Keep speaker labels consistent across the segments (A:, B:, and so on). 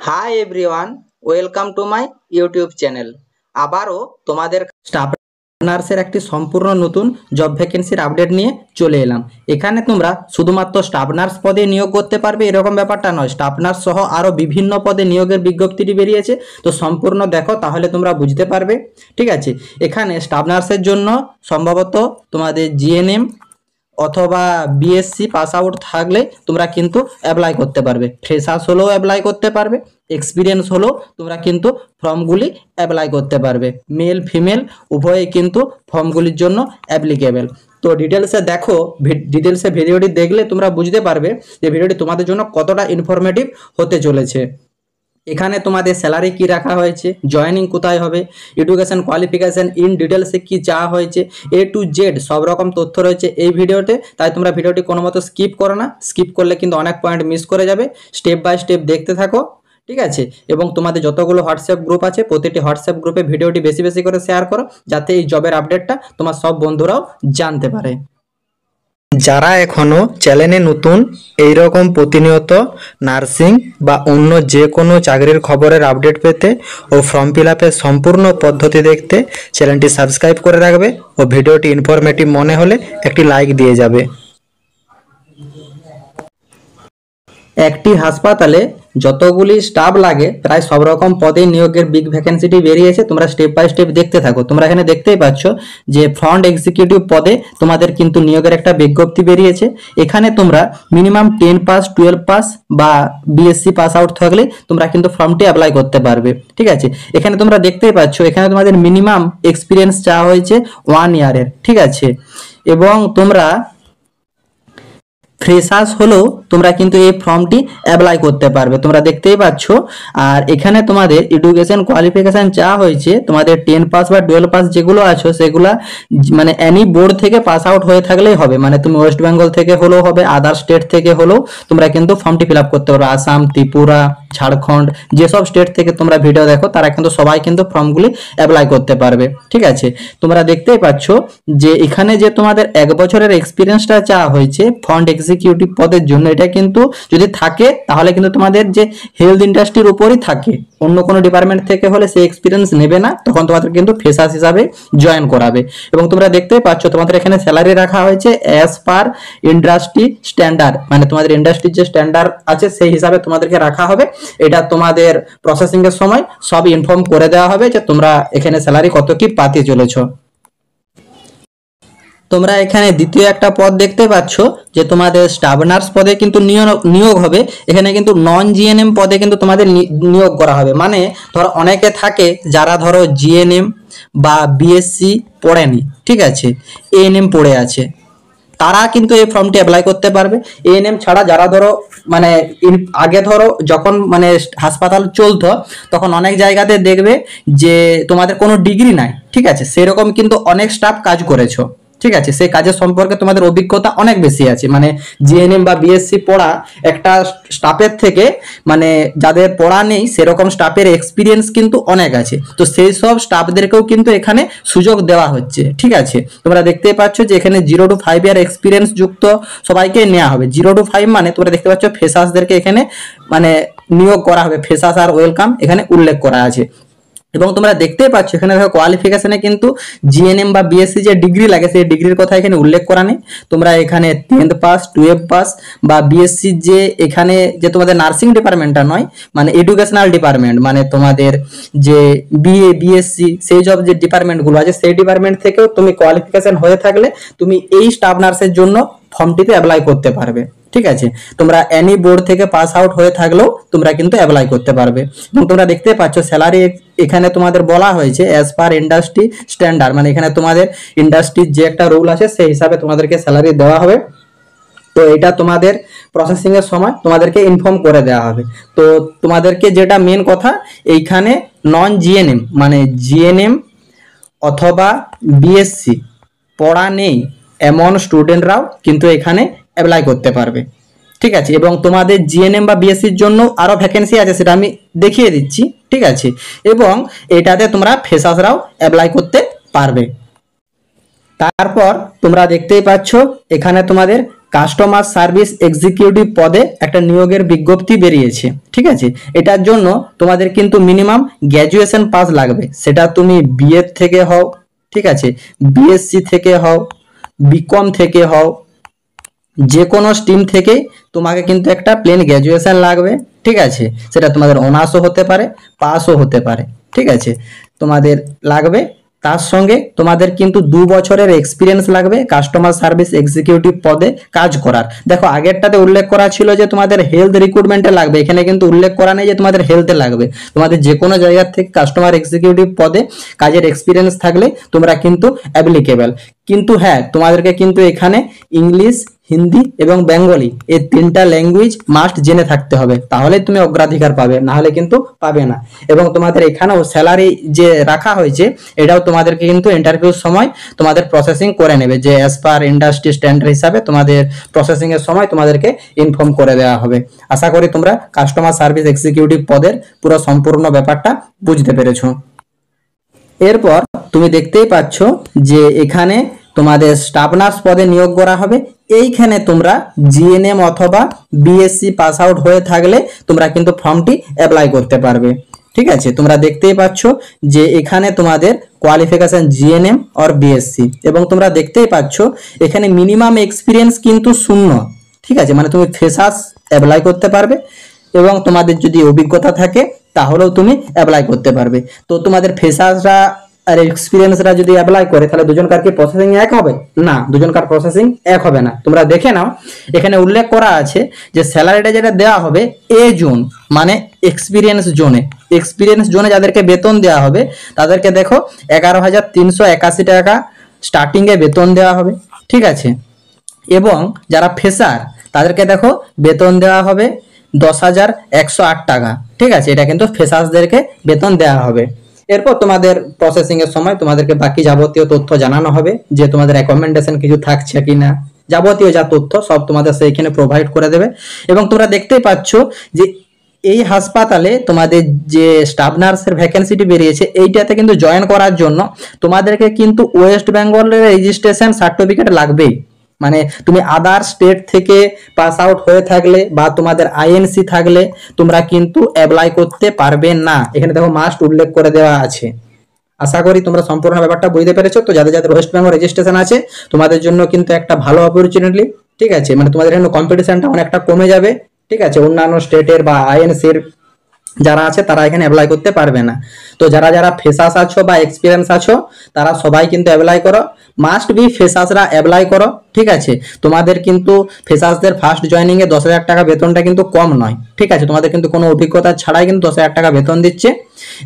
A: Hi everyone, welcome to my YouTube channel. আবারও তোমাদের staff নার্সের একটি সম্পূর্ণ নতুন জব ভ্যাকেন্সির আপডেট নিয়ে চলে এলাম। এখানে তোমরা শুধুমাত্র স্টাফ নার্স পদে নিয়োগ করতে পারবে এরকম ব্যাপারটা নয়, স্টাফ নার্স সহ আরও বিভিন্ন পদে নিয়োগের বিজ্ঞপ্তিটি বেরিয়েছে। তো সম্পূর্ণ দেখো, তাহলে তোমরা বুঝতে পারবে। ঠিক আছে, এখানে স্টাফ নার্সের জন্য সম্ভবত তোমাদের জিএনএম অথবা বিএসসি পাস আউট থাকলে তোমরা কিন্তু অ্যাপ্লাই করতে পারবে। ফ্রেশার্স হলেও অ্যাপ্লাই করতে পারবে, এক্সপিরিয়েন্স হলেও তোমরা কিন্তু ফর্মগুলি অ্যাপ্লাই করতে পারবে। মেল ফিমেল উভয়ে কিন্তু ফর্মগুলির জন্য অ্যাপ্লিকেবল। তো ডিটেলসে দেখো, ডিটেলসে ভিডিওটি দেখলে তোমরা বুঝতে পারবে যে ভিডিওটি তোমাদের জন্য কতটা ইনফরমেটিভ হতে চলেছে। এখানে তোমাদের স্যালারি কি রাখা হয়েছে, জয়েনিং কোথায় হবে, এডুকেশন কোয়ালিফিকেশন ইন ডিটেলসে কি চাওয়া হয়েছে, এ টু জেড সব রকম তথ্য রয়েছে এই ভিডিওতে। তাই তোমরা ভিডিওটি কোনো মতো স্কিপ করো না, স্কিপ করলে কিন্তু অনেক পয়েন্ট মিস করে যাবে। স্টেপ বাই স্টেপ দেখতে থাকো, ঠিক আছে। এবং তোমাদের যতগুলো হোয়াটসঅ্যাপ গ্রুপ আছে প্রতিটি হোয়াটসঅ্যাপ গ্রুপে ভিডিওটি বেশি বেশি করে শেয়ার করো, যাতে এই জবের আপডেটটা তোমার সব বন্ধুরাও জানতে পারে। যারা এখনও চ্যানেলে নতুন, এই রকম প্রতিনিয়ত নার্সিং বা অন্য যে কোনো চাকরির খবরের আপডেট পেতে ও ফর্ম ফিল আপের সম্পূর্ণ পদ্ধতি দেখতে চ্যানেলটি সাবস্ক্রাইব করে রাখবে ও ভিডিওটি ইনফরমেটিভ মনে হলে একটি লাইক দিয়ে যাবে। একটি হাসপাতালে যতগুলি স্টাফ লাগে প্রায় সব রকম পদে নিয়োগের বিগ ভ্যাকেন্সিটি বেরিয়েছে। তোমরা স্টেপ বাই স্টেপ দেখতে থাকো। তোমরা এখানে দেখতেই পাচ্ছ যে ফ্রন্ট এক্সিকিউটিভ পদে তোমাদের কিন্তু নিয়োগের একটা বিজ্ঞপ্তি বেরিয়েছে। এখানে তোমরা মিনিমাম 10 পাস 12 পাস বা বিএসসি পাস আউট থাকলে তোমরা কিন্তু ফর্মটি অ্যাপ্লাই করতে পারবে। ঠিক আছে, এখানে তোমরা দেখতেই পাচ্ছ এখানে তোমাদের মিনিমাম এক্সপিরিয়েন্স চাওয়া হয়েছে 1 ইয়ারের। ঠিক আছে, এবং তোমরা ফ্রেশার্স হলেও তোমরা কিন্তু এই ফর্মটি অ্যাপ্লাই করতে পারবে, তোমরা দেখতেই পাচ্ছ। আর এখানে তোমাদের এডুকেশন কোয়ালিফিকেশন চাওয়া হয়েছে তোমাদের 10 পাস বা 12 পাস যেগুলো আছো সেগুলা মানে এনি বোর্ড থেকে পাস আউট হয়ে থাকলেই হবে। মানে তুমি ওয়েস্ট বেঙ্গল থেকে হলেও হবে, আদার স্টেট থেকে হলেও তোমরা কিন্তু ফর্মটি ফিল আপ করতে পারবে। আসাম, ত্রিপুরা, ঝাড়খণ্ড যেসব স্টেট থেকে তোমরা ভিডিও দেখো তারা কিন্তু সবাই কিন্তু ফর্মগুলি অ্যাপ্লাই করতে পারবে। ঠিক আছে, তোমরা দেখতেই পাচ্ছ যে এখানে যে তোমাদের 1 বছরের এক্সপিরিয়েন্সটা চাওয়া হয়েছে ফ্রন্ট এক্সিকিউটিভ পদের জন্য, এটা কিন্তু যদি থাকে তাহলে কিন্তু তোমাদের যে হেলথ ইন্ডাস্ট্রির উপরই থাকে, অন্য কোনো ডিপার্টমেন্ট থেকে হলে সেই এক্সপিরিয়েন্স নেবে না, তখন তোমাদের কিন্তু ফ্রেশার্স হিসাবে জয়েন করাবে। এবং তোমরা দেখতেই পাচ্ছ তোমাদের এখানে স্যালারি রাখা হয়েছে অ্যাজ পার ইন্ডাস্ট্রি স্ট্যান্ডার্ড, মানে তোমাদের ইন্ডাস্ট্রির যে স্ট্যান্ডার্ড আছে সেই হিসাবে তোমাদেরকে রাখা হবে। এটা তোমাদের প্রসেসিং এর সময় সব ইনফর্ম করে দেওয়া হবে যে তোমরা এখানে স্যালারি কত কি পাতে চলেছো। তোমরা এখানে দ্বিতীয় একটা পদ দেখতে পাচ্ছ যে তোমাদের স্টাফ নার্স পদে কিন্তু নিয়োগ হবে। এখানে কিন্তু নন জিএনএম পদে কিন্তু তোমাদের নিয়োগ করা হবে। মানে ধরো অনেকে থাকে যারা ধরো জিএনএম বা বিএসসি পড়েনি, ঠিক আছে, এএনএম পড়ে আছে, তারা কিন্তু এই ফর্মটি অ্যাপ্লাই করতে পারবে। এএনএম ছাড়া যারা ধরো মানে আগে ধরো যখন মানে হাসপাতাল চলতো তখন অনেক জায়গাতে দেখবে যে তোমাদের কোনো ডিগ্রি নাই, ঠিক আছে, সেরকম কিন্তু অনেক স্টাফ কাজ করেছো। ঠিক আছে, সেই কাজের সম্পর্কে তোমাদের অভিজ্ঞতা অনেক বেশি আছে। মানে জিএনএম বা বিএসসি পড়া একটা স্টাফের থেকে মানে যাদের পড়া নেই সেরকম স্টাফের এক্সপিরিয়েন্স কিন্তু অনেক আছে। তো সেই সব স্টাফদেরকেও কিন্তু এখানে সুযোগ দেওয়া হচ্ছে। ঠিক আছে, তোমরা দেখতেই পাচ্ছ যে এখানে 0 to 5 ইয়ার এক্সপিরিয়েন্স যুক্ত সবাইকে নেওয়া হবে। 0 to 5 মানে তোমরা দেখতে পাচ্ছ ফ্রেশার্সদেরকে এখানে মানে নিয়োগ করা হবে। ফ্রেশার্স আর ওয়েলকাম এখানে উল্লেখ করা আছে। এবং তোমরা দেখতেই পাচ্ছ এখানে দেখো কোয়ালিফিকেশনে কিন্তু জিএনএম বা বিএসসি যে ডিগ্রি লাগে সেই ডিগ্রির কথা এখানে উল্লেখ করা নেই। তোমরা এখানে 10th পাস 12 পাস বা বিএসসি যে এখানে যে তোমাদের নার্সিং ডিপার্টমেন্টটা নয়, মানে এডুকেশনাল ডিপার্টমেন্ট, মানে তোমাদের যে বিএ বিএসসি সেই সব যে ডিপার্টমেন্টগুলো আছে সেই ডিপার্টমেন্ট থেকেও তুমি কোয়ালিফিকেশন হয়ে থাকলে তুমি এই স্টাফ নার্সের জন্য ফর্মটিতে অ্যাপ্লাই করতে পারবে। ঠিক আছে, তোমরা এনি বোর্ড থেকে পাস আউট হয়ে থাকলেও তোমরা কিন্তু অ্যাপ্লাই করতে পারবে। এবং তোমরা দেখতে পাচ্ছ স্যালারি এখানে তোমাদের বলা হয়েছে অ্যাজ পার ইন্ডাস্ট্রি স্ট্যান্ডার্ড, মানে এখানে তোমাদের ইন্ডাস্ট্রির যে একটা রুল আছে সেই হিসাবে তোমাদেরকে স্যালারি দেওয়া হবে। তো এটা তোমাদের প্রসেসিং এর সময় তোমাদেরকে ইনফর্ম করে দেওয়া হবে। তো তোমাদেরকে যেটা মেন কথা, এইখানে নন জিএনএম মানে জিএনএম অথবা বিএসসি পড়া নেই এমন স্টুডেন্টরাও কিন্তু এখানে অ্যাপ্লাই করতে পারবে। ঠিক আছে, এবং তোমাদের জিএনএম বা বিএসসির জন্য আরও ভ্যাকেন্সি আছে, সেটা আমি দেখিয়ে দিচ্ছি। ঠিক আছে, এবং এটাতে তোমরা ফ্রেশার্সরাও অ্যাপ্লাই করতে পারবে। তারপর তোমরা দেখতেই পাচ্ছ এখানে তোমাদের কাস্টমার সার্ভিস এক্সিকিউটিভ পদে একটা নিয়োগের বিজ্ঞপ্তি বেরিয়েছে, ঠিক আছে। এটার জন্য তোমাদের কিন্তু মিনিমাম গ্র্যাজুয়েশন পাস লাগবে, সেটা তুমি বিএ থেকে হও, ঠিক আছে, বিএসসি থেকে হও, বিকম থেকে হও, যে কোনো স্ট্রিম থেকে তোমাকে কিন্তু একটা প্লেন গ্র্যাজুয়েশন লাগবে, ঠিক আছে। সেটা তোমাদের অনার্সও হতে পারে, পাসও হতে পারে, ঠিক আছে, তোমাদের লাগবে। তার সঙ্গে তোমাদের কিন্তু 2 বছরের এক্সপিরিয়েন্স লাগবে কাস্টমার সার্ভিস এক্সিকিউটিভ পদে কাজ করার। দেখো আগেরটাতে উল্লেখ করা ছিল যে তোমাদের হেলথ রিক্রুটমেন্টে লাগবে, এখানে কিন্তু উল্লেখ করা নেই যে তোমাদের হেলথে লাগবে। তোমাদের যে কোনো জায়গা থেকে কাস্টমার এক্সিকিউটিভ পদে কাজের এক্সপিরিয়েন্স থাকলে তোমরা কিন্তু অ্যাপ্লিকেবল। কিন্তু হ্যাঁ, তোমাদেরকে কিন্তু এখানে ইংলিশ, হিন্দি এবং বেঙ্গলি এই 3টা ল্যাঙ্গুয়েজ মাস্ট জেনে থাকতে হবে, তাহলে তুমি অগ্রাধিকার পাবে, না হলে কিন্তু পাবে না। এবং তোমাদের এখানেও স্যালারি যে রাখা হয়েছে এটাও তোমাদেরকে কিন্তু ইন্টারভিউর সময় তোমাদের প্রসেসিং করে নেবে, যে অ্যাজ পার ইন্ডাস্ট্রি স্ট্যান্ডার্ড হিসাবে তোমাদের প্রসেসিং এর সময় তোমাদেরকে ইনফর্ম করে দেওয়া হবে। আশা করি তোমরা কাস্টমার সার্ভিস এক্সিকিউটিভ পদের পুরো সম্পূর্ণ ব্যাপারটা বুঝতে পেরেছো। এরপর তুমি দেখতেই পাচ্ছ যে এখানে তোমাদের স্টাফ নার্স পদে নিয়োগ করা হবে। এইখানে তোমরা জিএনএম অথবা বিএসসি পাস আউট হয়ে থাকলে তোমরা কিন্তু ফর্মটি অ্যাপ্লাই করতে পারবে, ঠিক আছে। তোমরা দেখতেই পাচ্ছ যে এখানে তোমাদের কোয়ালিফিকেশন জিএনএম অর বিএসসি, এবং তোমরা দেখতেই পাচ্ছ এখানে মিনিমাম এক্সপিরিয়েন্স কিন্তু 0, ঠিক আছে, মানে তুমি ফ্রেশার্স অ্যাপ্লাই করতে পারবে, এবং তোমাদের যদি অভিজ্ঞতা থাকে তাহলেও তুমি অ্যাপ্লাই করতে পারবে। তো তোমাদের ফ্রেশার্সরা আর এক্সপিরিয়েন্সরা যদি অ্যাপ্লাই করে তাহলে দুজনকার কি প্রসেসিং এক হবে? না, দুজনকার প্রসেসিং এক হবে না। তোমরা দেখে নাও এখানে উল্লেখ করা আছে যে স্যালারিটা যেটা দেওয়া হবে এ জোন, মানে এক্সপিরিয়েন্স জোনে যাদেরকে বেতন দেওয়া হবে তাদেরকে দেখো 11,381 টাকা স্টার্টিং এ বেতন দেওয়া হবে, ঠিক আছে। এবং যারা ফ্রেশার তাদেরকে দেখো বেতন দেওয়া হবে 10,108 টাকা, ঠিক আছে। এটা কিন্তু ফ্রেশার্সদেরকে বেতন দেওয়া হবে। এরপর তোমাদের প্রসেসিং এর সময় তোমাদেরকে বাকি যাবতীয় তথ্য জানানো হবে, যে তোমাদের রেকমেন্ডেশন কিছু থাকছে কিনা, যাবতীয় যা তথ্য সব তোমাদের সেইখানে প্রোভাইড করে দেবে। এবং তোমরা দেখতেই পাচ্ছ যে এই হাসপাতালে তোমাদের যে স্টাফ নার্সের ভ্যাকেন্সিটি বেরিয়েছে এইটাতে কিন্তু জয়েন করার জন্য তোমাদেরকে কিন্তু ওয়েস্ট বেঙ্গলের রেজিস্ট্রেশন সার্টিফিকেট লাগবেই। মানে তুমি আদার স্টেট থেকে পাস আউট হয়ে থাকলে বা তোমাদের আইএনসি থাকলে তোমরা কিন্তু অ্যাপ্লাই করতে পারবে না, এখানে দেখো মাস্ট উল্লেখ করে দেওয়া আছে। আশা করি তোমরা সম্পূর্ণ ব্যাপারটা বুঝতে পেরেছো। তো যাদের যাদের ওয়েস্ট বেঙ্গল রেজিস্ট্রেশন আছে তোমাদের জন্য কিন্তু একটা ভালো অপরচুনিটি, ঠিক আছে, মানে তোমাদের এখানে কম্পিটিশনটা অনেকটা কমে যাবে, ঠিক আছে। অন্যান্য স্টেটের বা আইএনসির যারা আছে তারা এখানে অ্যাপ্লাই করতে পারবে না। তো যারা যারা ফ্রেশার্স আছো বা এক্সপিরিয়েন্স আছো তারা সবাই কিন্তু অ্যাপ্লাই করো, মাস্ট বি ফ্রেশার্সরা অ্যাপ্লাই করো, ঠিক আছে। তোমাদের কিন্তু ফ্রেশার্সদের ফার্স্ট জয়েনিং এ 10,000 টাকা বেতনটা কিন্তু কম নয়, ঠিক আছে। তোমাদের কিন্তু কোনো অভিজ্ঞতা ছাড়াই কিন্তু 10,000 টাকা বেতন দিচ্ছে,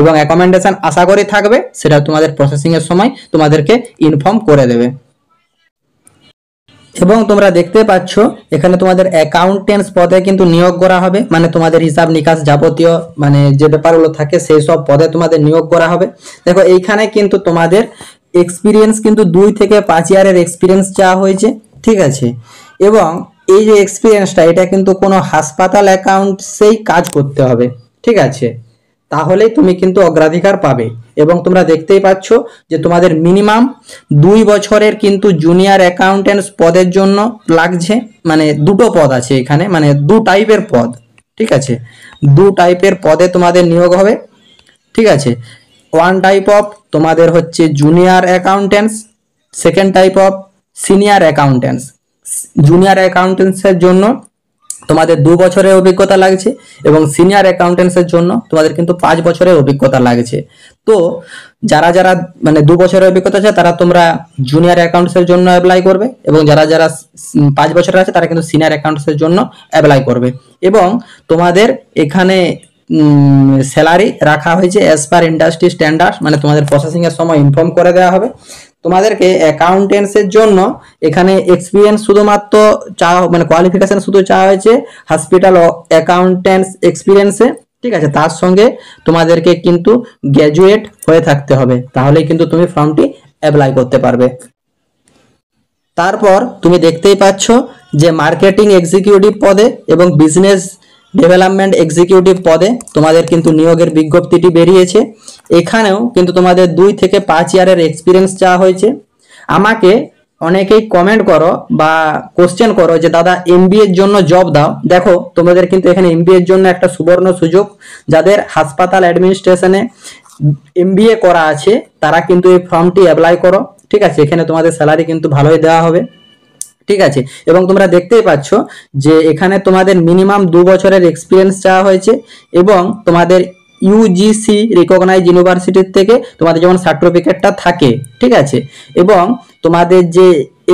A: এবং অ্যাকোমোডেশন আশা করি থাকবে, সেটা তোমাদের প্রসেসিং এর সময় তোমাদেরকে ইনফর্ম করে দেবে। এবং তোমরা দেখতে পাচ্ছ এখানে তোমাদের অ্যাকাউন্টেন্টস পদে কিন্তু নিয়োগ করা হবে, মানে তোমাদের হিসাব নিকাশ যাবতীয় মানে যে ব্যাপারগুলো থাকে সেই সব পদে তোমাদের নিয়োগ করা হবে। দেখো এইখানে কিন্তু তোমাদের এক্সপিরিয়েন্স কিন্তু 2 থেকে 5 ইয়ারের এক্সপিরিয়েন্স চাওয়া হয়েছে, ঠিক আছে। এবং এই যে এক্সপিরিয়েন্সটা এটা কিন্তু কোনো হাসপাতাল অ্যাকাউন্টসেই কাজ করতে হবে, ঠিক আছে, তাহলেই তুমি কিন্তু অগ্রাধিকার পাবে। এবং তোমরা দেখতেই পাচ্ছ যে তোমাদের মিনিমাম 2 বছরের কিন্তু জুনিয়র অ্যাকাউন্টেন্টস পদের জন্য লাগছে, মানে 2টো পদ আছে এখানে, মানে 2 টাইপের পদ, ঠিক আছে। 2 টাইপের পদে তোমাদের নিয়োগ হবে, ঠিক আছে। 1 টাইপ অফ তোমাদের হচ্ছে junior accountants, second type of senior accountants. Junior অ্যাকাউন্টেন্টসের জন্য তোমাদের 2 বছরের অভিজ্ঞতা লাগছে, এবং সিনিয়র অ্যাকাউন্টেন্টসের জন্য তোমাদের কিন্তু 5 বছরের অভিজ্ঞতা লাগছে। তো যারা যারা মানে 2 বছরের অভিজ্ঞতা আছে তারা তোমরা জুনিয়র অ্যাকাউন্টসের জন্য অ্যাপ্লাই করবে, এবং যারা যারা 5 বছরের আছে তারা কিন্তু সিনিয়র অ্যাকাউন্টসের জন্য অ্যাপ্লাই করবে। এবং তোমাদের এখানে স্যালারি রাখা হয়েছে অ্যাজ পার ইন্ডাস্ট্রি স্ট্যান্ডার্ড, মানে তোমাদের প্রসেসিং এর সময় ইনফর্ম করে দেওয়া হবে। তোমাদেরকে অ্যাকাউন্টেন্টসের জন্য এখানে এক্সপিরিয়েন্স শুধুমাত্র চাওয়া, মানে কোয়ালিফিকেশন শুধু চাওয়া হয়েছে হসপিটাল অ্যাকাউন্টেন্টস এক্সপিরিয়েন্সে, ঠিক আছে। তার সঙ্গে তোমাদেরকে কিন্তু গ্র্যাজুয়েট হয়ে থাকতে হবে, তাহলেই কিন্তু তুমি ফর্মটি অ্যাপ্লাই করতে পারবে। তারপর তুমি দেখতেই পাচ্ছ যে মার্কেটিং এক্সিকিউটিভ পদে এবং বিজনেস ডেভেলপমেন্ট এক্সিকিউটিভ পদে তোমাদের কিন্তু নিয়োগের বিজ্ঞপ্তিটি বেরিয়েছে। এখানেও কিন্তু তোমাদের 2 থেকে 5 ইয়ারের এক্সপিরিয়েন্স চাওয়া হয়েছে। আমাকে অনেকেই কমেন্ট করো বা কোশ্চেন করো যে দাদা এমবিএ এর জন্য জব দাও। দেখো তোমাদের কিন্তু এখানে এমবিএ এর জন্য একটা সুবর্ণ সুযোগ। যাদের হাসপাতাল অ্যাডমিনিস্ট্রেশনে এমবিএ করা আছে তারা কিন্তু এই ফর্মটি অ্যাপ্লাই করো। ঠিক আছে, এখানে তোমাদের স্যালারি কিন্তু ভালোই দেওয়া হবে। ঠিক আছে, এবং তোমরা দেখতেই পাচ্ছ যে এখানে তোমাদের মিনিমাম 2 বছরের এক্সপিরিয়েন্স চাওয়া হয়েছে এবং তোমাদের ইউজিসি রিকগনাইজ ইউনিভার্সিটির থেকে তোমাদের যেমন সার্টিফিকেটটা থাকে। ঠিক আছে, এবং তোমাদের যে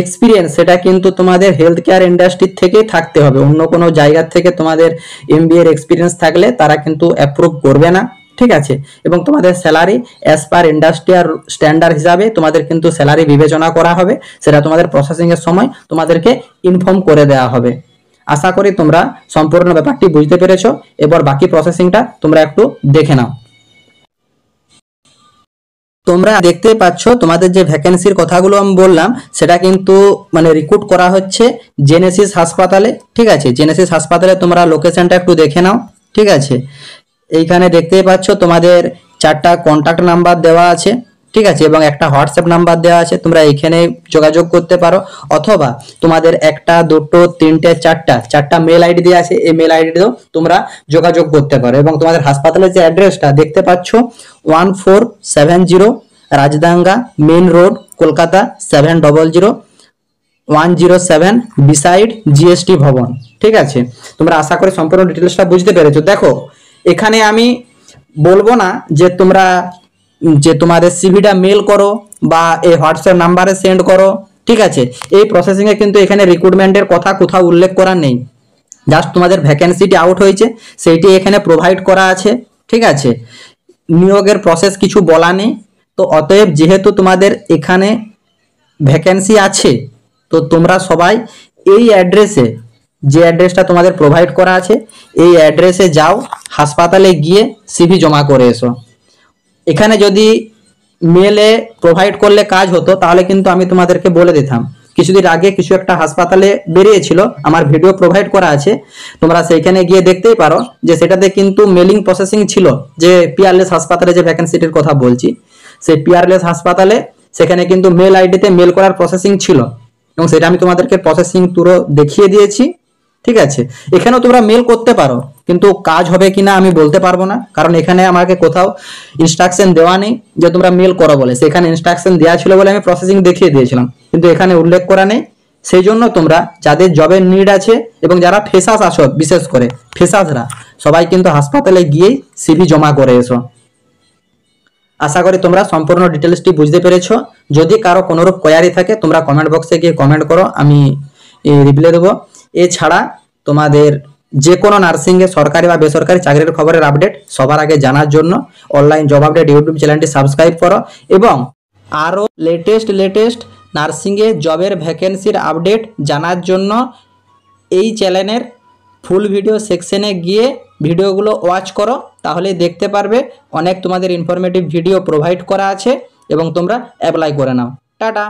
A: এক্সপিরিয়েন্স সেটা কিন্তু তোমাদের হেলথ কেয়ার ইন্ডাস্ট্রির থেকেই থাকতে হবে। অন্য কোনো জায়গার থেকে তোমাদের এমবিএ এর এক্সপিরিয়েন্স থাকলে তারা কিন্তু অ্যাপ্রুভ করবে না। ঠিক আছে, এবং তোমাদের salary as per industrial standard হিসাবে তোমাদের কিন্তু স্যালারি বিবেচনা করা হবে। সেটা তোমাদের প্রসেসিং এর সময় তোমাদেরকে ইনফর্ম করে দেওয়া হবে। আশা করি তোমরা সম্পূর্ণ ব্যাপারটি বুঝতে পেরেছো। এবার বাকি প্রসেসিংটা তোমরা একটু দেখে নাও। তোমরা দেখতে পাচ্ছ তোমাদের যে ভ্যাকেন্সির কথাগুলো আমি বললাম সেটা কিন্তু মানে রিক্রুট করা হচ্ছে জেনেসিস হাসপাতালে। ঠিক আছে, জেনেসিস হাসপাতালে তোমরা লোকেশনটা একটু দেখে নাও। ঠিক আছে, এইখানে দেখতেই পাচ্ছ তোমাদের 4টা কন্ট্যাক্ট নাম্বার দেওয়া আছে। ঠিক আছে, এবং একটা হোয়াটসঅ্যাপ নাম্বার দেওয়া আছে, তোমরা এখানে যোগাযোগ করতে পারো। অথবা তোমাদের 1টা 2টো 3টে 4টা মেল আইডি দেওয়া আছে, এই মেল আইডিতেও তোমরা যোগাযোগ করতে পারো। এবং তোমাদের হাসপাতালের যে অ্যাড্রেসটা দেখতে পাচ্ছ 1470 Rajdanga main road, Kolkata 700107 beside GST Bhavan. ঠিক আছে, তোমরা আশা করি সম্পূর্ণ ডিটেলসটা বুঝতে পেরেছো। দেখো এখানে আমি বলবো না যে তোমরা যে তোমাদের সিভিটা মেল করো বা এই হোয়াটসঅ্যাপ নাম্বারে সেন্ড করো। ঠিক আছে, এই প্রসেসিং এ কিন্তু এখানে রিক্রুটমেন্টের কথা কোথাও উল্লেখ করা নেই। জাস্ট তোমাদের ভ্যাকেন্সিটি আউট হয়েছে সেইটি এখানে প্রোভাইড করা আছে। ঠিক আছে, নিয়োগের প্রসেস কিছু বলা নেই। তো অতএব যেহেতু তোমাদের এখানে ভ্যাকেন্সি আছে তো তোমরা সবাই এই অ্যাড্রেসে, যে অ্যাড্রেসটা তোমাদের প্রোভাইড করা আছে এই অ্যাড্রেসে যাও, হাসপাতালে গিয়ে সিভি জমা করে এসো। এখানে যদি মেলে প্রোভাইড করলে কাজ হতো তাহলে কিন্তু আমি তোমাদেরকে বলে দিতাম। কিছুদিন আগে কিছু একটা হাসপাতালে বেরিয়েছিল, আমার ভিডিও প্রোভাইড করা আছে, তোমরা সেইখানে গিয়ে দেখতেই পারো যে সেটাতে কিন্তু মেলিং প্রসেসিং ছিল। যে পিয়ারলেস হাসপাতালে যে ভ্যাকেন্সিটির কথা বলছি সেই পিয়ারলেস হাসপাতালে সেখানে কিন্তু মেল আইডিতে মেল করার প্রসেসিং ছিল এবং সেটা আমি তোমাদেরকে প্রসেসিং পুরো দেখিয়ে দিয়েছি। ঠিক আছে, এখানেও তোমরা মেল করতে পারো, কিন্তু কাজ হবে কিনা আমি বলতে পারবো না, কারণ এখানে আমাকে কোথাও ইনস্ট্রাকশন দেওয়া নেই যে তোমরা মেল করো বলে। সেখানে ইনস্ট্রাকশন দেওয়া ছিল বলে আমি প্রসেসিং দেখিয়ে দিয়েছিলাম, কিন্তু এখানে উল্লেখ করা নেই। সেই জন্য তোমরা যাদের জবের নিড আছে এবং যারা ফ্রেশার্স আছো, বিশেষ করে ফ্রেশার্সরা সবাই কিন্তু হাসপাতালে গিয়েই সিভি জমা করে এসো। আশা করি তোমরা সম্পূর্ণ ডিটেলসটি বুঝতে পেরেছো। যদি কারো কোনোরূপ কোয়ারি থাকে তোমরা কমেন্ট বক্সে গিয়ে কমেন্ট করো, আমি রিপ্লাই দেবো। এছাড়া তোমাদের যে কোনো নার্সিংয়ে সরকারি বা বেসরকারি চাকরির খবরের আপডেট সবার আগে জানার জন্য অনলাইন জব আপডেট ইউটিউব চ্যানেলটি সাবস্ক্রাইব করো এবং আরও লেটেস্ট নার্সিংয়ে জবের ভ্যাকেন্সির আপডেট জানার জন্য এই চ্যানেলের ফুল ভিডিও সেকশনে গিয়ে ভিডিওগুলো ওয়াচ করো, তাহলেই দেখতে পারবে অনেক তোমাদের ইনফরমেটিভ ভিডিও প্রোভাইড করা আছে এবং তোমরা অ্যাপ্লাই করে নাও। টাটা।